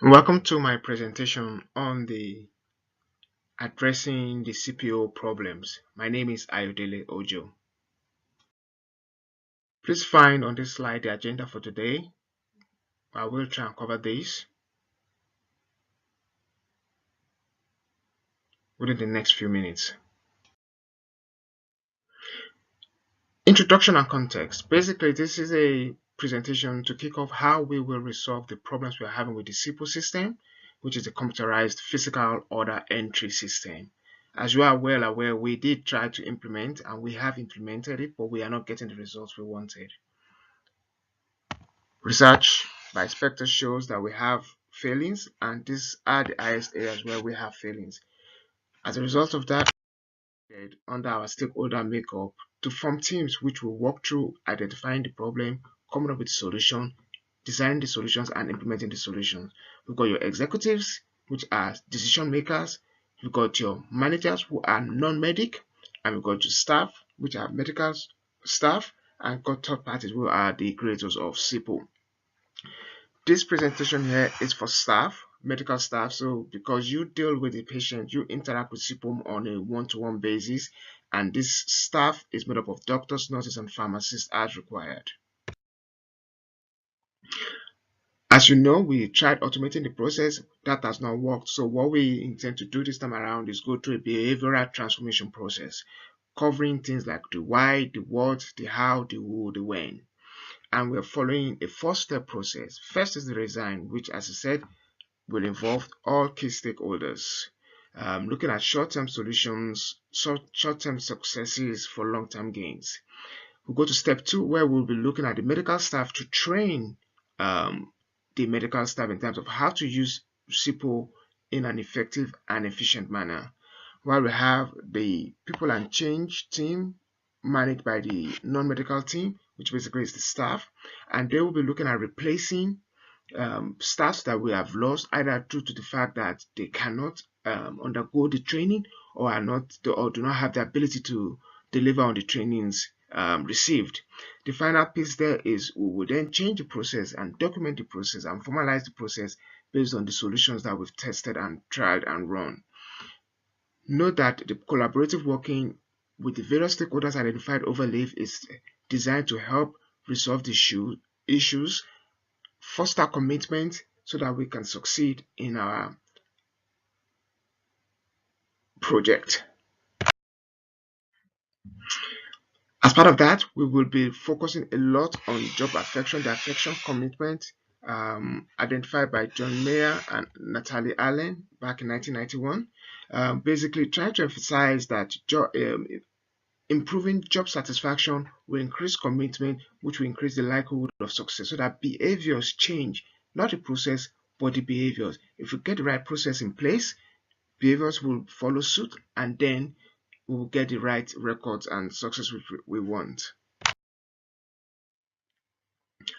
Welcome to my presentation on the addressing the CPO problems. My name is Ayodele Ojo. Please find on this slide the agenda for today. I will try and cover this within the next few minutes. Introduction and context. Basically, this is a presentation to kick off how we will resolve the problems we are having with the CPO system, which is a computerized physical order entry system. As you are well aware, we did try to implement and we have implemented it, but we are not getting the results we wanted. Research by Spectre shows that we have failings, and these are the highest areas where we have failings. As a result of that, under our stakeholder makeup to form teams which will work through identifying the problem, coming up with the solution, designing the solutions, and implementing the solutions. We've got your executives, which are decision makers. We've got your managers, who are non-medic, and we've got your staff, which are medical staff, and got third parties, who are the creators of SIPO. This presentation here is for staff, medical staff. So because you deal with the patient, you interact with CPOM on a one-to-one basis, and this staff is made up of doctors, nurses, and pharmacists as required. As you know, we tried automating the process. That has not worked. So what we intend to do this time around is go through a behavioral transformation process, covering things like the why, the what, the how, the who, the when. And we're following a four-step process. First is the design, which, as I said, will involve all key stakeholders, looking at short-term solutions, short-term successes for long-term gains. We'll go to step 2, where we'll be looking at the medical staff to train the medical staff in terms of how to use SIPO in an effective and efficient manner. While we have the people and change team managed by the non-medical team, which basically is the staff, and they will be looking at replacing staffs that we have lost, either due to the fact that they cannot undergo the training or do not have the ability to deliver on the trainings received. The final piece there is we will then change the process and document the process and formalize the process based on the solutions that we've tested and tried and run. Note that the collaborative working with the various stakeholders identified over LIVE is designed to help resolve the issues, foster commitment so that we can succeed in our project. As part of that, we will be focusing a lot on job affection, the affection commitment identified by John Mayer and Natalie Allen back in 1991. Basically, trying to emphasize that improving job satisfaction will increase commitment, which will increase the likelihood of success, so that behaviors change, not the process, but the behaviors. If we get the right process in place, behaviors will follow suit, and then we will get the right records and success which we want.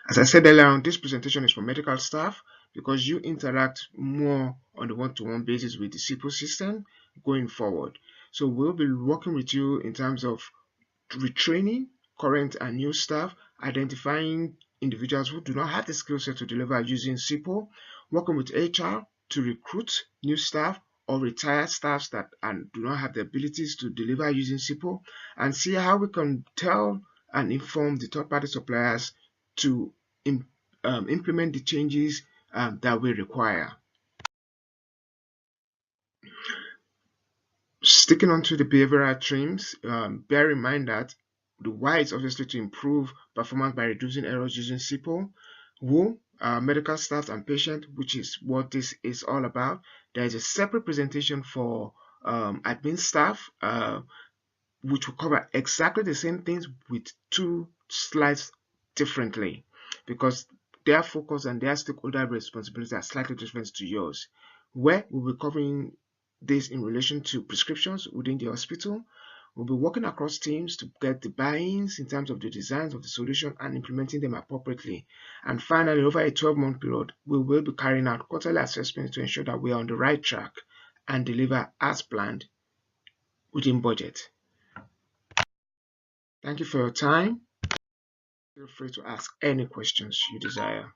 As I said earlier on, this presentation is for medical staff because you interact more on the one-to-one basis with the SIPO system going forward. So we'll be working with you in terms of retraining current and new staff, identifying individuals who do not have the skill set to deliver using SIPO, working with HR to recruit new staff or retired staffs that do not have the abilities to deliver using SIPO, and see how we can tell and inform the third-party suppliers to implement the changes that we require. Sticking on to the behavioral themes, bear in mind that the why is obviously to improve performance by reducing errors using SIPO. Who, medical staff and patient, which is what this is all about. There is a separate presentation for admin staff, which will cover exactly the same things with 2 slides differently, because their focus and their stakeholder responsibilities are slightly different to yours, where we'll be covering this in relation to prescriptions within the hospital. We'll be working across teams to get the buy-ins in terms of the designs of the solution and implementing them appropriately. And finally, over a 12-month period, we will be carrying out quarterly assessments to ensure that we are on the right track and deliver as planned within budget. Thank you for your time. Feel free to ask any questions you desire.